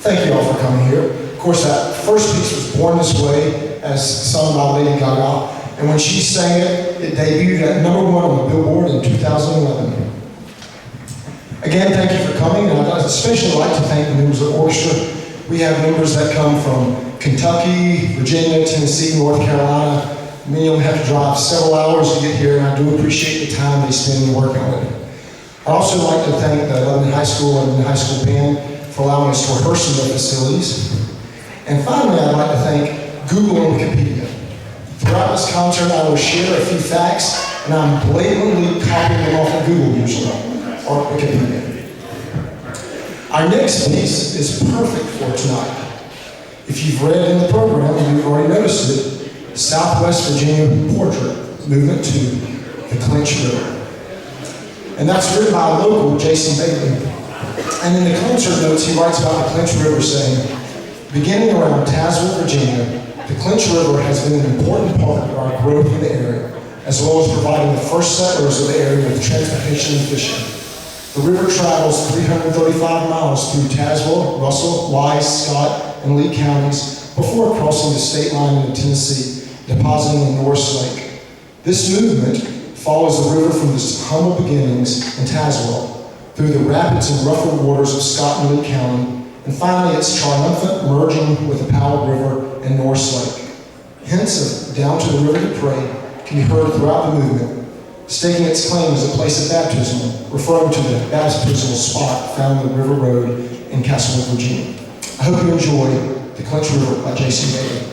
Thank you all for coming here. Of course, that first piece was Born This Way, as sung by Lady Gaga. And when she sang it, it debuted at #1 on the Billboard in 2011. Again, thank you for coming, and I'd especially like to thank the members of Orchestra. We have members that come from Kentucky, Virginia, Tennessee, North Carolina. Many of them have to drive several hours to get here, and I do appreciate the time they spend working on it. I'd also like to thank the Lebanon High School and the high school band for allowing us to rehearse in their facilities. And finally, I'd like to thank Google and Wikipedia. Throughout this concert, I will share a few facts, and I'm blatantly copying them off of Google usually, or Wikipedia. Our next piece is perfect for tonight. If you've read in the program, and you've already noticed it, Southwest Virginia Portrait Movement to the Clinch River. And that's written by a local, Jason Bailey. And in the concert notes, he writes about the Clinch River saying, beginning around Tazewell, Virginia, the Clinch River has been an important part of our growth in the area, as well as providing the first settlers of the area with transportation and fishing. The river travels 335 miles through Tazewell, Russell, Wise, Scott, and Lee counties before crossing the state line into Tennessee, depositing in Norris Lake. This movement follows the river from its humble beginnings in Tazewell through the rapids and ruffled waters of Scott and Lee County, and finally its triumphant merging with the Powell River and Norris Lake. Hints of Down to the River to Pray can be heard throughout the movement, staking its claim as a place of baptism, referring to the baptismal spot found on the River Road in Castlewood, Virginia. I hope you enjoy The Clinch River by Jason Bailey.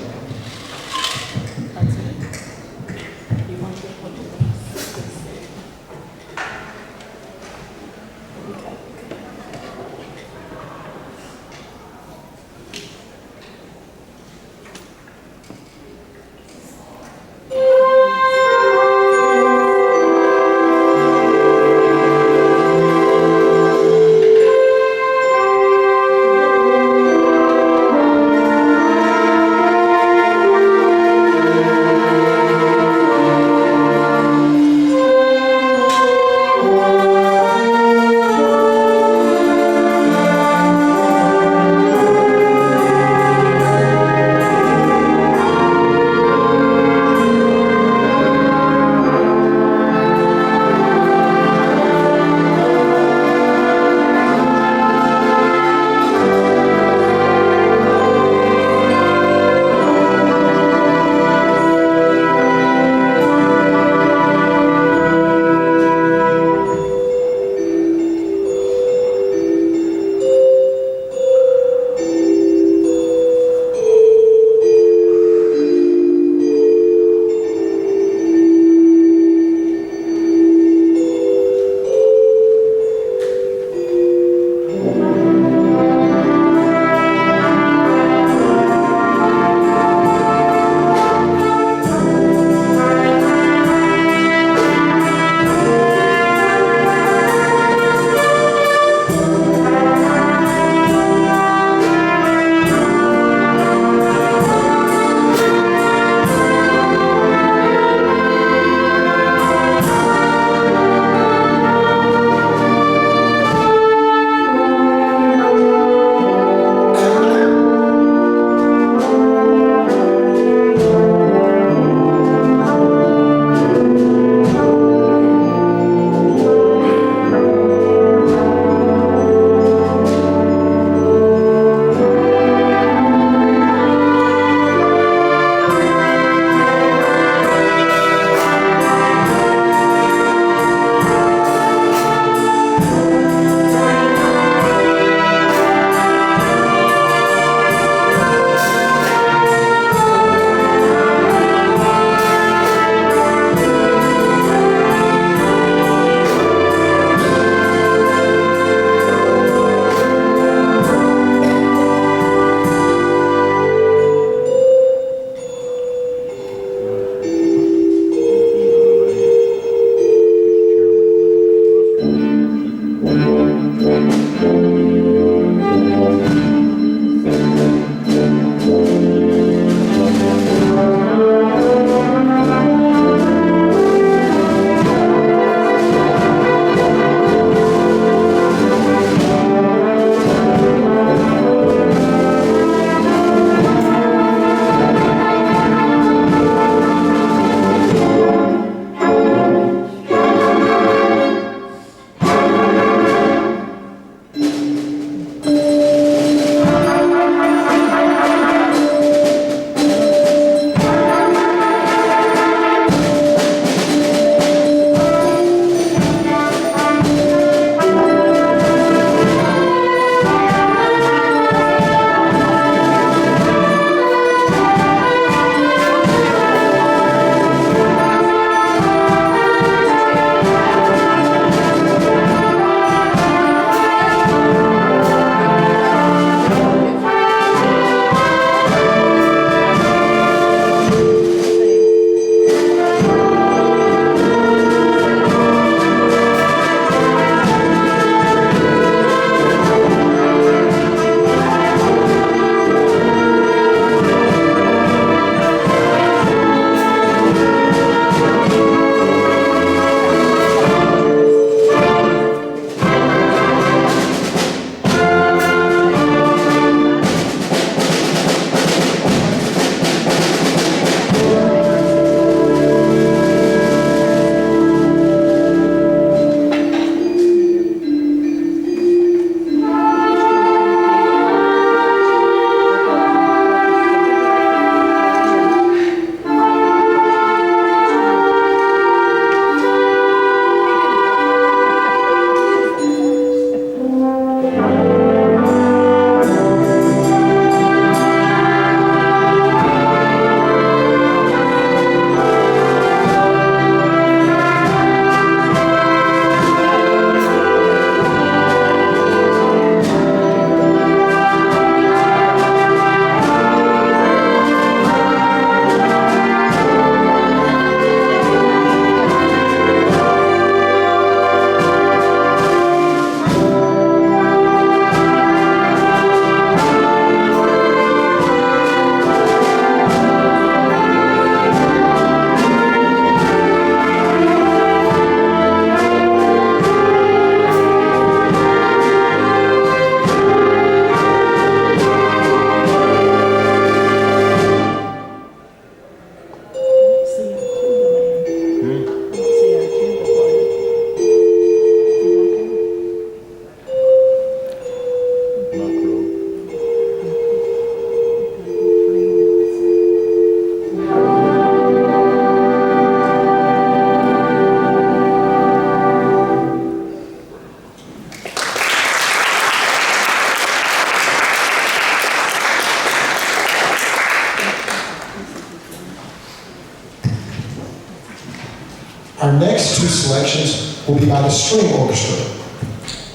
two selections will be by the string orchestra.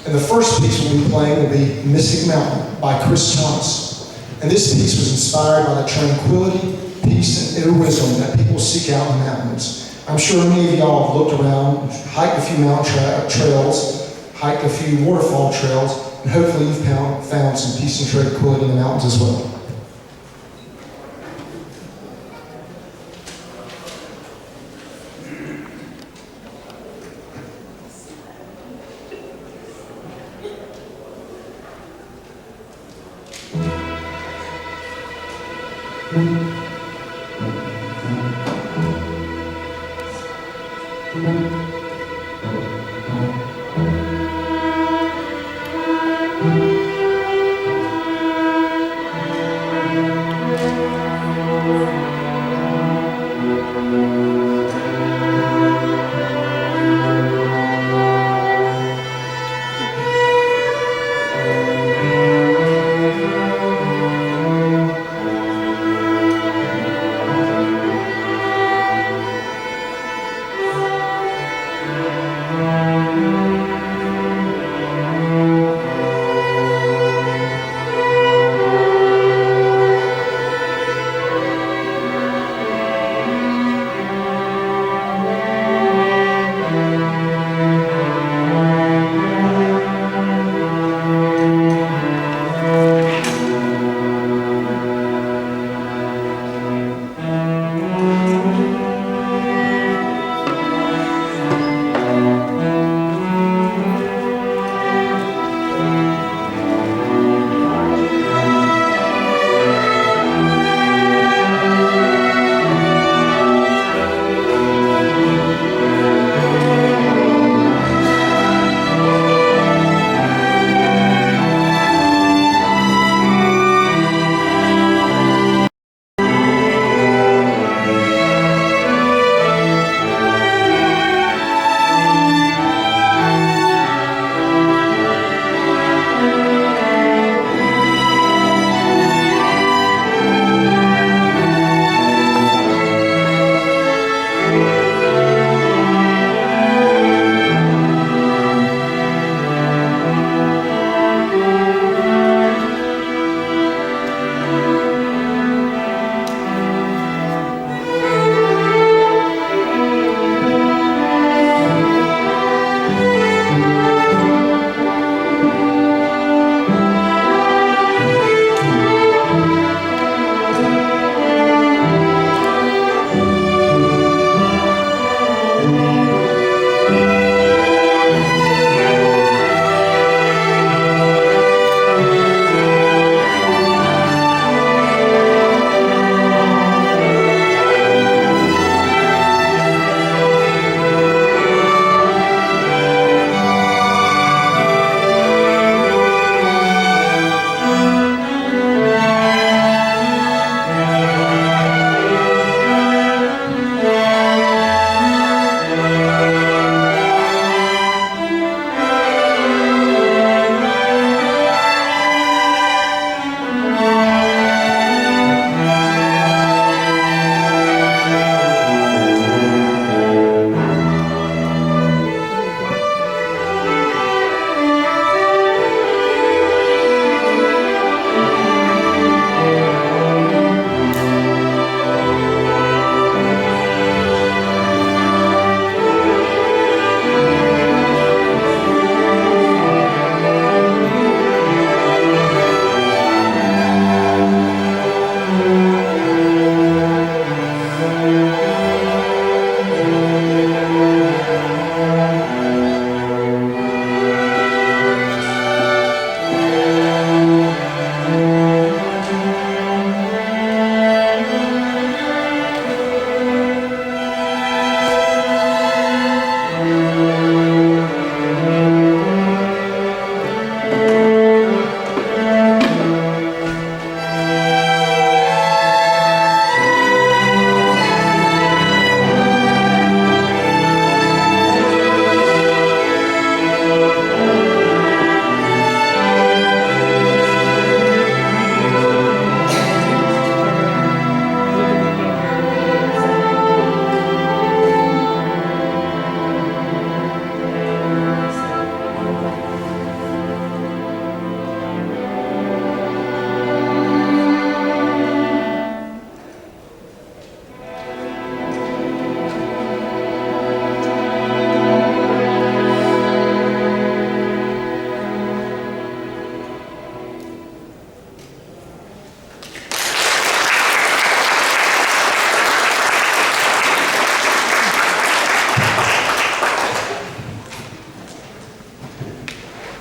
And the first piece we'll be playing will be Mystic Mountain by Chris Thomas. And this piece was inspired by the tranquility, peace, and inner wisdom that people seek out in the mountains. I'm sure many of y'all have looked around, hiked a few mountain trails, hiked a few waterfall trails, and hopefully you've found some peace and tranquility in the mountains as well.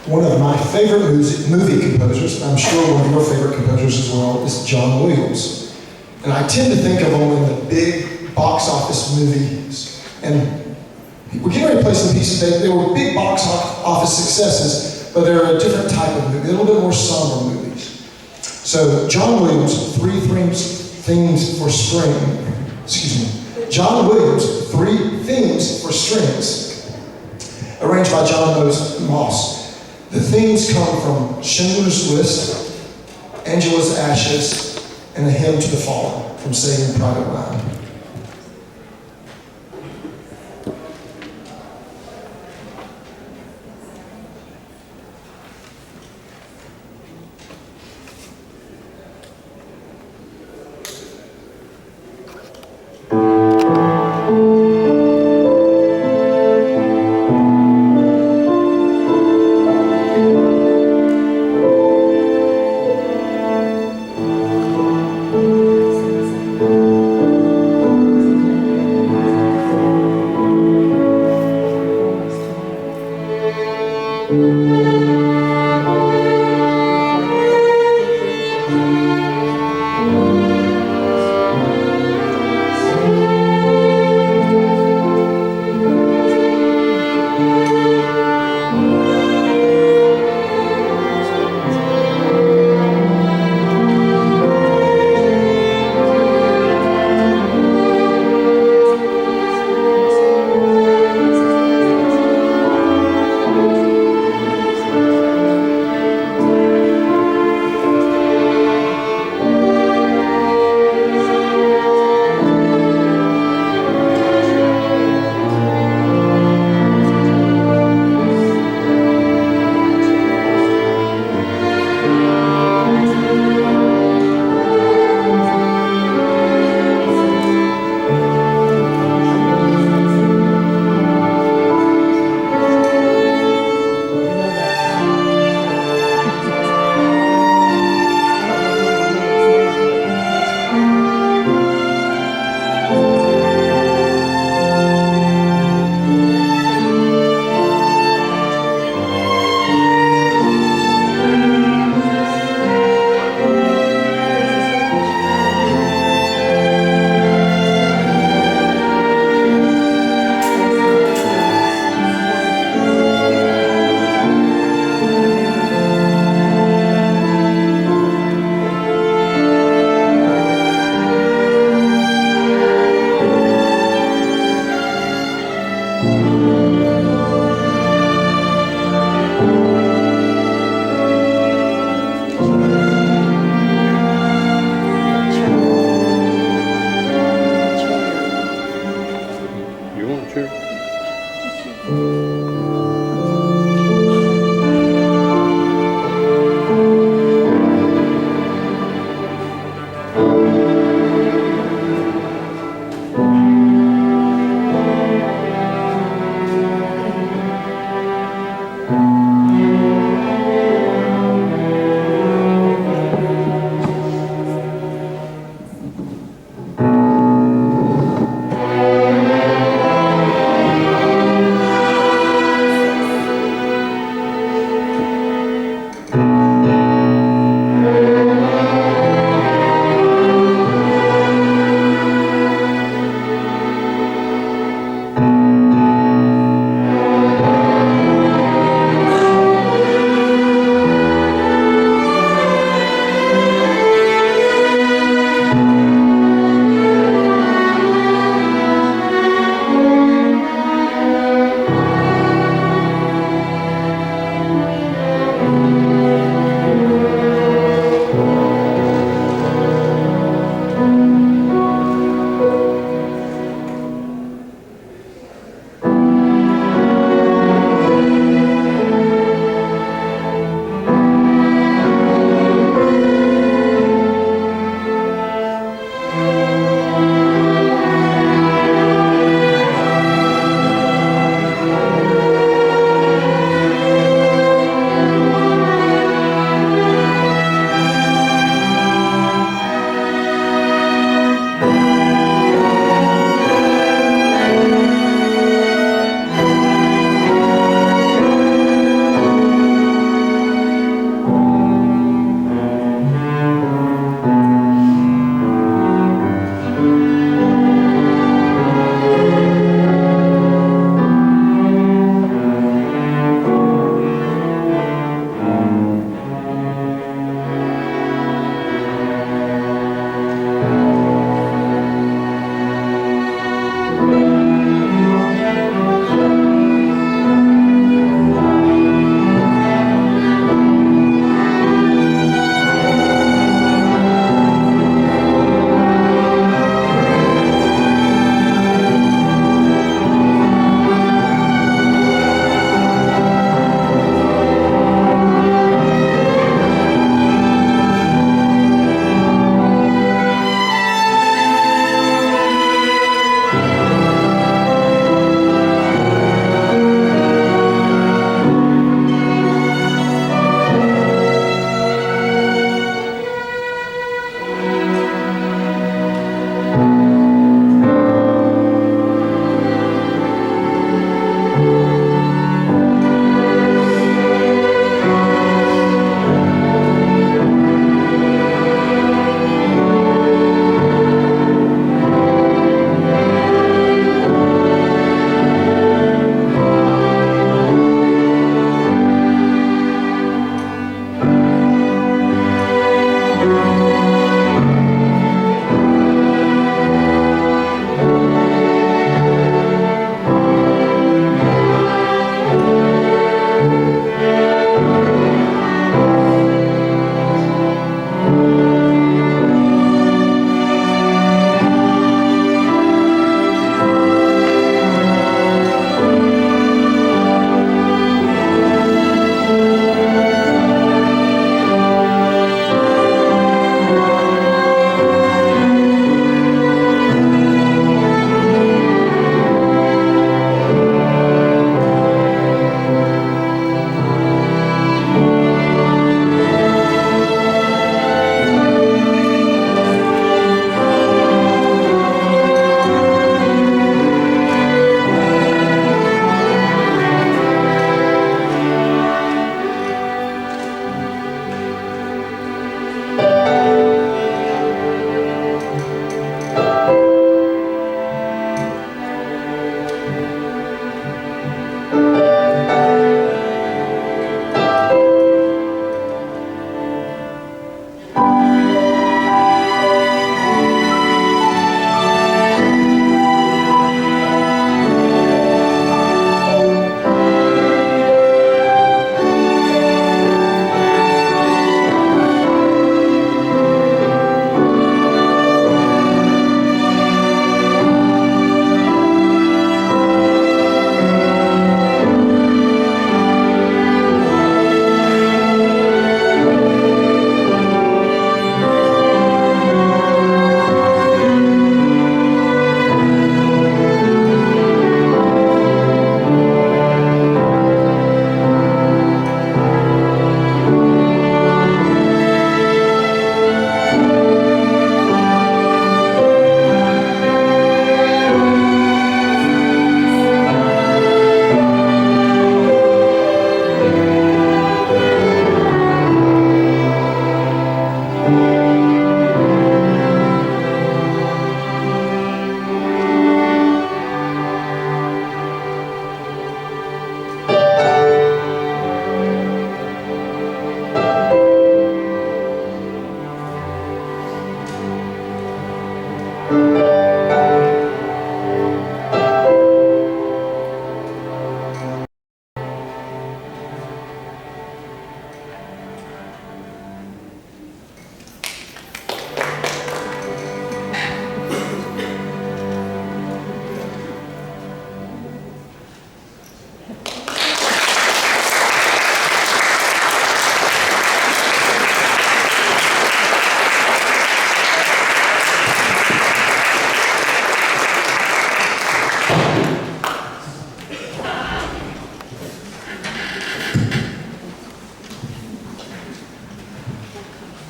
One of my favorite movie composers, and I'm sure one of your favorite composers as well, is John Williams. And I tend to think of him in the big box office movies. And we're getting ready to play some pieces. They were big box office successes, but they're a different type of movie, a little bit more somber movies. So John Williams, three themes for string. Excuse me. John Williams, three themes for strings, arranged by John Moss. The themes come from Schindler's List, Angela's Ashes, and A Hymn to the Fallen from Saving Private Ryan.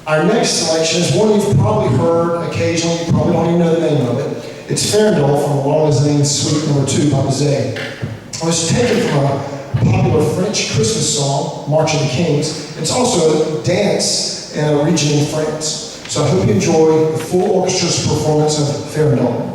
Our next selection is one you've probably heard occasionally, you probably don't even know the name of it. It's Farandole from Laurel Zane Suite No. 2 by Bizet. It was taken from a popular French Christmas song, March of the Kings. It's also a dance in a region in France. So I hope you enjoy the full orchestra's performance of Farandole.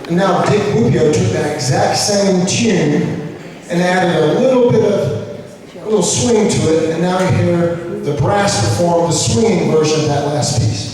And now Dick Rubio took that exact same tune and added a little swing to it, and now you hear the brass perform the swinging version of that last piece.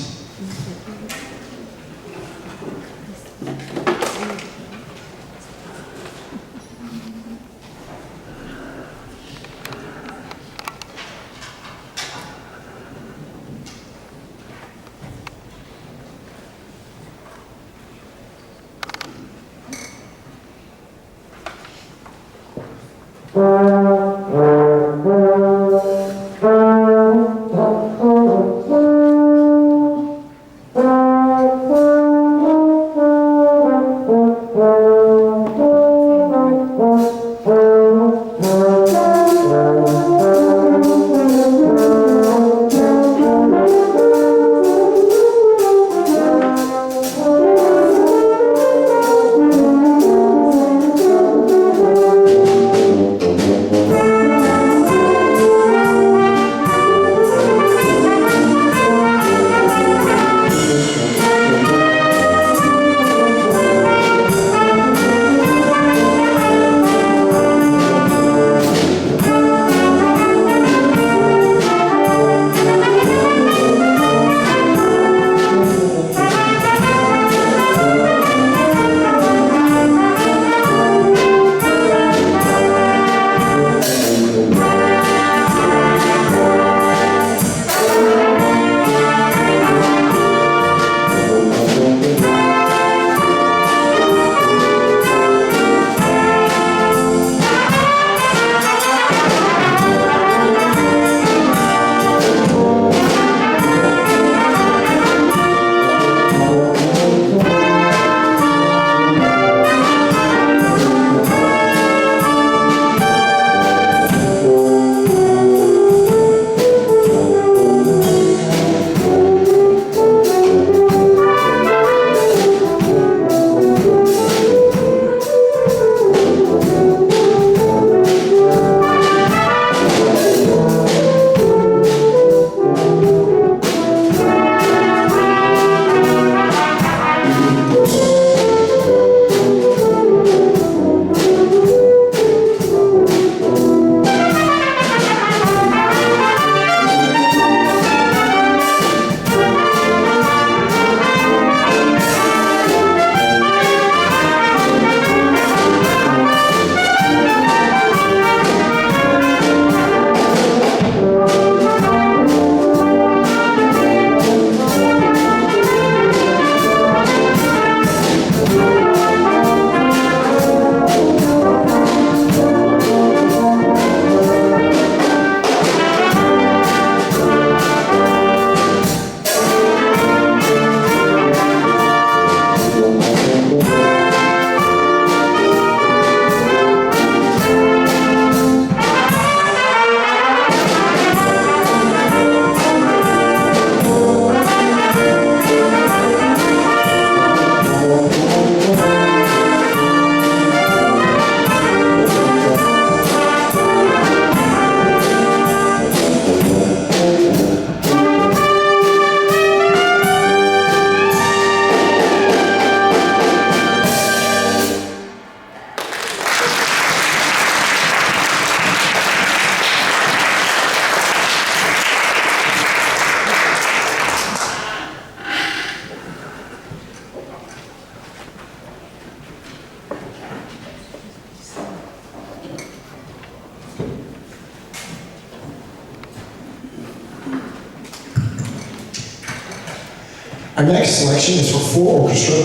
Our next selection is for full orchestra,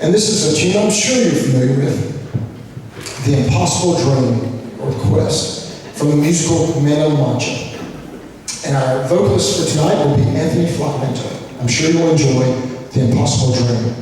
and this is a tune I'm sure you're familiar with, The Impossible Dream, or Quest, from the musical Men on Mancha. And our vocalist for tonight will be Anthony Flacamento. I'm sure you'll enjoy The Impossible Dream.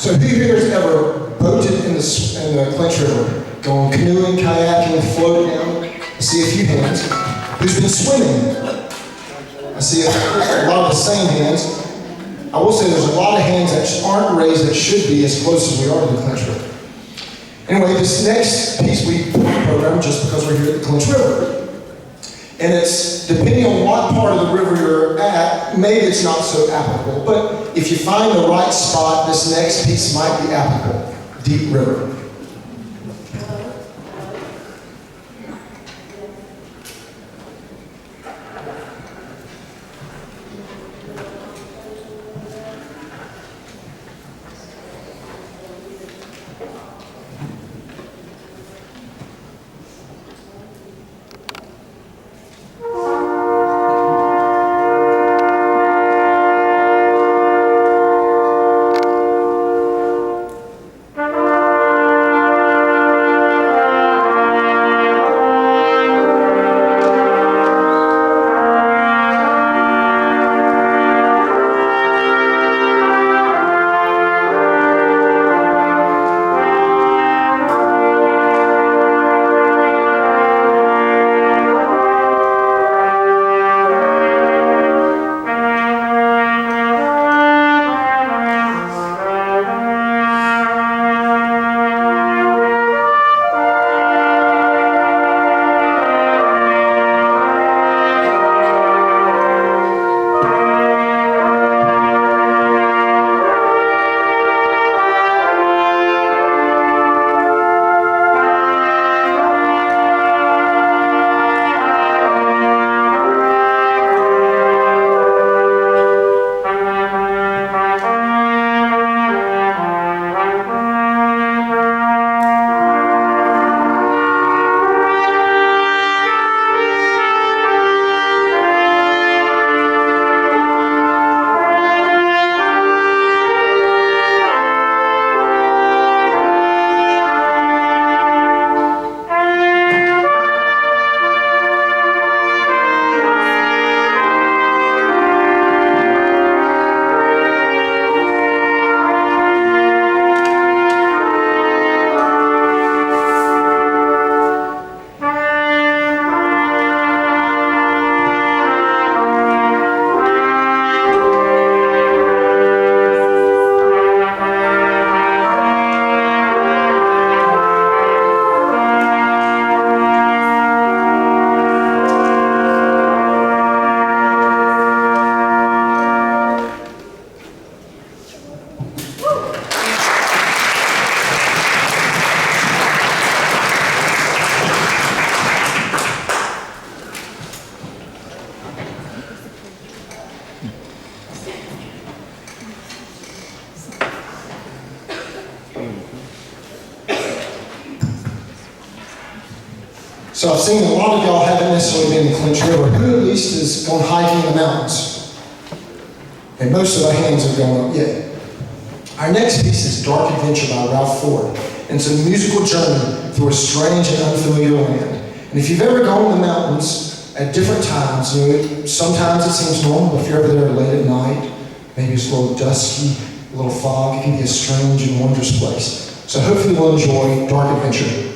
So who here has ever boated in the Clinch River, going canoeing, kayaking, floating down? I see a few hands. Who's been swimming? I see a lot of the same hands. I will say there's a lot of hands that aren't raised that should be as close as we are to the Clinch River. Anyway, this next piece we programmed just because we're here at the Clinch River. And it's, depending on what part of the river you're at, maybe it's not so applicable. But if you find the right spot, this next piece might be applicable. Deep River. So I've seen a lot of y'all haven't necessarily been to Clinch River. Who at least has gone hiking in the mountains? Okay, most of our hands have gone up yet. Our next piece is Dark Adventure by Ralph Ford. And it's a musical journey through a strange and unfamiliar land. And if you've ever gone in the mountains at different times, sometimes it seems normal, but if you're ever there late at night, maybe it's a little dusky, a little fog, it can be a strange and wondrous place. So hopefully we'll enjoy Dark Adventure.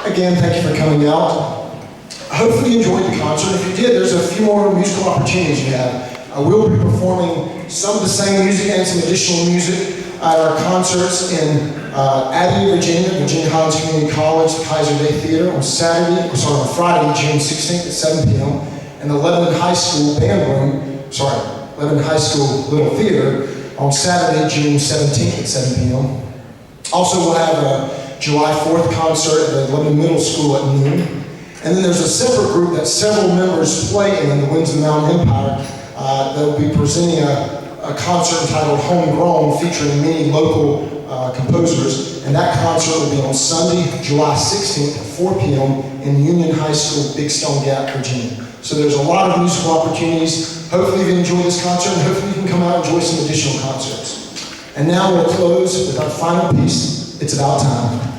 Again, thank you for coming out. Hopefully you enjoyed the concert. If you did, there's a few more musical opportunities you have. We'll be performing some of the same music and some additional music at our concerts in Abbey, Virginia Highlands Community College, the Kaiser Day Theater on Friday, June 16th at 7 p.m. and the Lebanon High School Lebanon High School Little Theater on Saturday, June 17th at 7 p.m. Also, we'll have a July 4th concert at the Lebanon Middle School at noon. And then there's a separate group that several members play in the Winds of the Mountain Empire that will be presenting a concert entitled Homegrown, featuring many local composers, and that concert will be on Sunday, July 16th at 4 p.m. in Union High School, Big Stone Gap, Virginia. So there's a lot of musical opportunities. Hopefully you enjoy this concert, and hopefully you can come out and enjoy some additional concerts. And now we'll close with our final piece, It's About Time.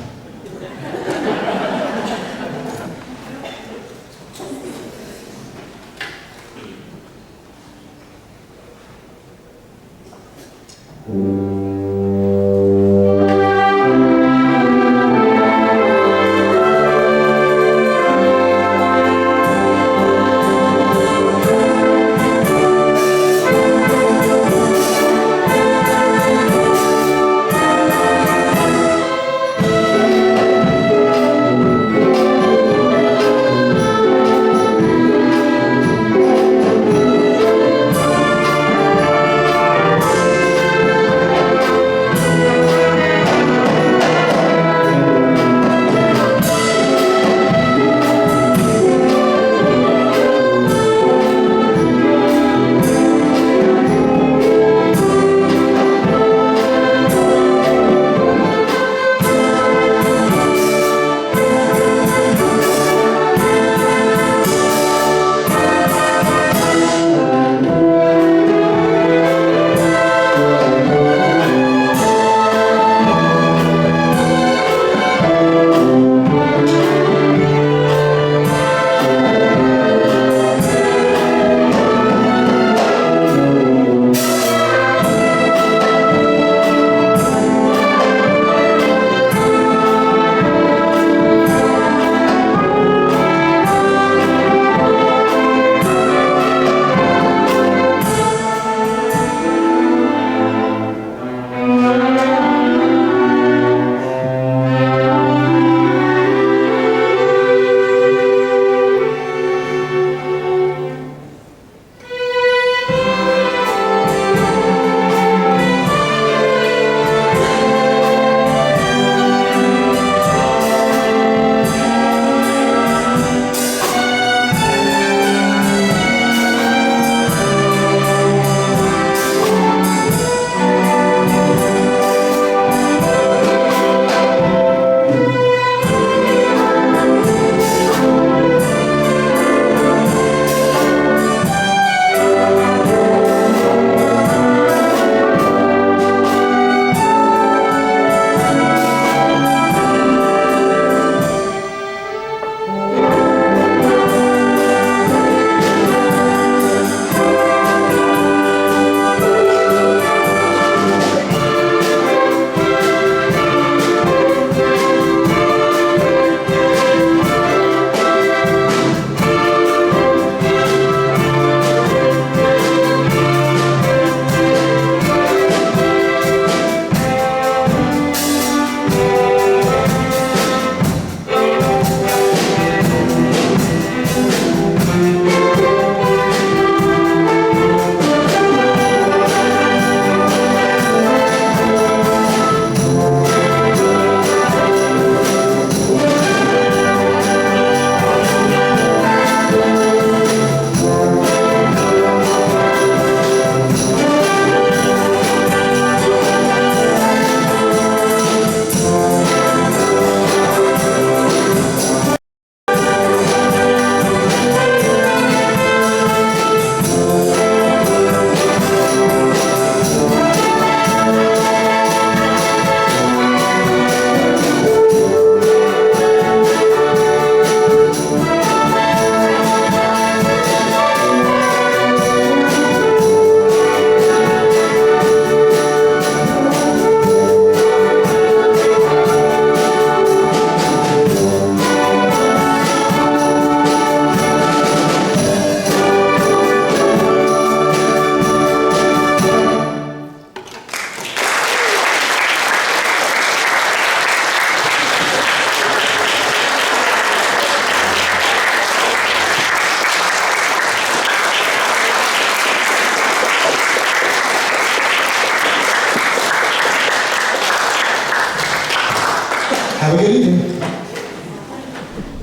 Have a good evening.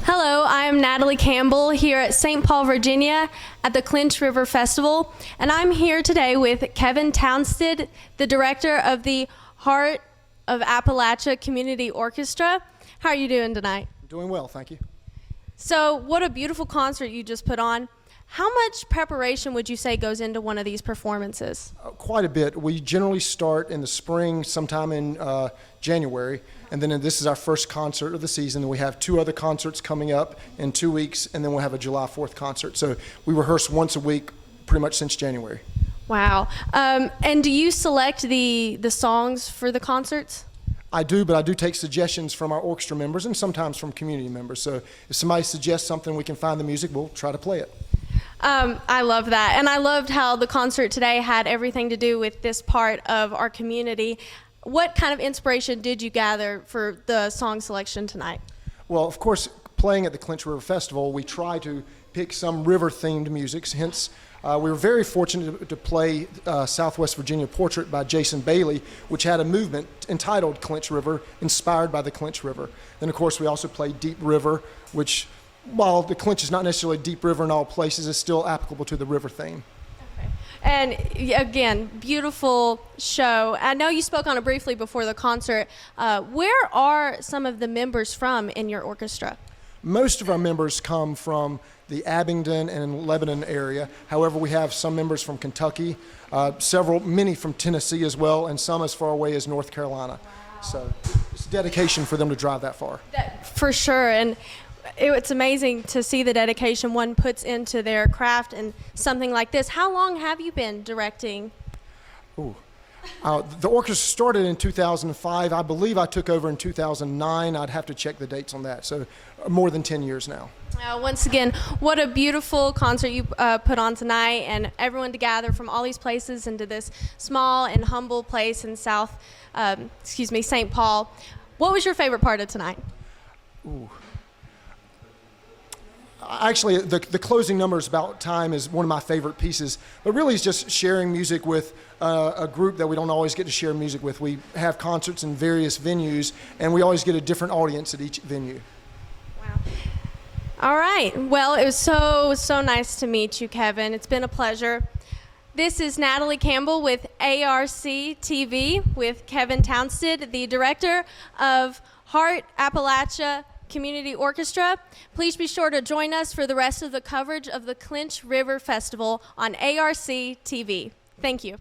Hello, I am Natalie Campbell here at St. Paul, Virginia at the Clinch River Festival, and I'm here today with Kevin Townsend, the director of the Heart of Appalachia Community Orchestra. How are you doing tonight? Doing well, thank you. So, what a beautiful concert you just put on. How much preparation would you say goes into one of these performances? Quite a bit. We generally start in the spring, sometime in January, and then this is our first concert of the season. We have 2 other concerts coming up in 2 weeks, and then we'll have a July 4th concert. So we rehearse once a week pretty much since January. Wow. And do you select the songs for the concerts? I do, but I do take suggestions from our orchestra members and sometimes from community members. So if somebody suggests something, we can find the music, we'll try to play it. I love that. And I loved how the concert today had everything to do with this part of our community. What kind of inspiration did you gather for the song selection tonight? Well, of course, playing at the Clinch River Festival, we try to pick some river-themed music. Hence, we were very fortunate to play Southwest Virginia Portrait by Jason Bailey, which had a movement entitled Clinch River, inspired by the Clinch River. Then, of course, we also played Deep River, which, while the Clinch is not necessarily a deep river in all places, is still applicable to the river theme. Okay. And again, beautiful show. I know you spoke on it briefly before the concert. Where are some of the members from in your orchestra? Most of our members come from the Abingdon and Lebanon area. However, we have some members from Kentucky, many from Tennessee as well, and some as far away as North Carolina. Wow. So it's dedication for them to drive that far. For sure. And it's amazing to see the dedication one puts into their craft and something like this. How long have you been directing? The orchestra started in 2005. I believe I took over in 2009. I'd have to check the dates on that. So more than 10 years now. Once again, what a beautiful concert you put on tonight, and everyone to gather from all these places into this small and humble place in St. Paul. What was your favorite part of tonight? Actually, the closing numbers about time is one of my favorite pieces, but really it's just sharing music with a group that we don't always get to share music with. We have concerts in various venues, and we always get a different audience at each venue. Wow. All right. Well, it was so nice to meet you, Kevin. It's been a pleasure. This is Natalie Campbell with ARC TV with Kevin Townsend, the director of Heart Appalachia Community Orchestra. Please be sure to join us for the rest of the coverage of the Clinch River Festival on ARC TV. Thank you.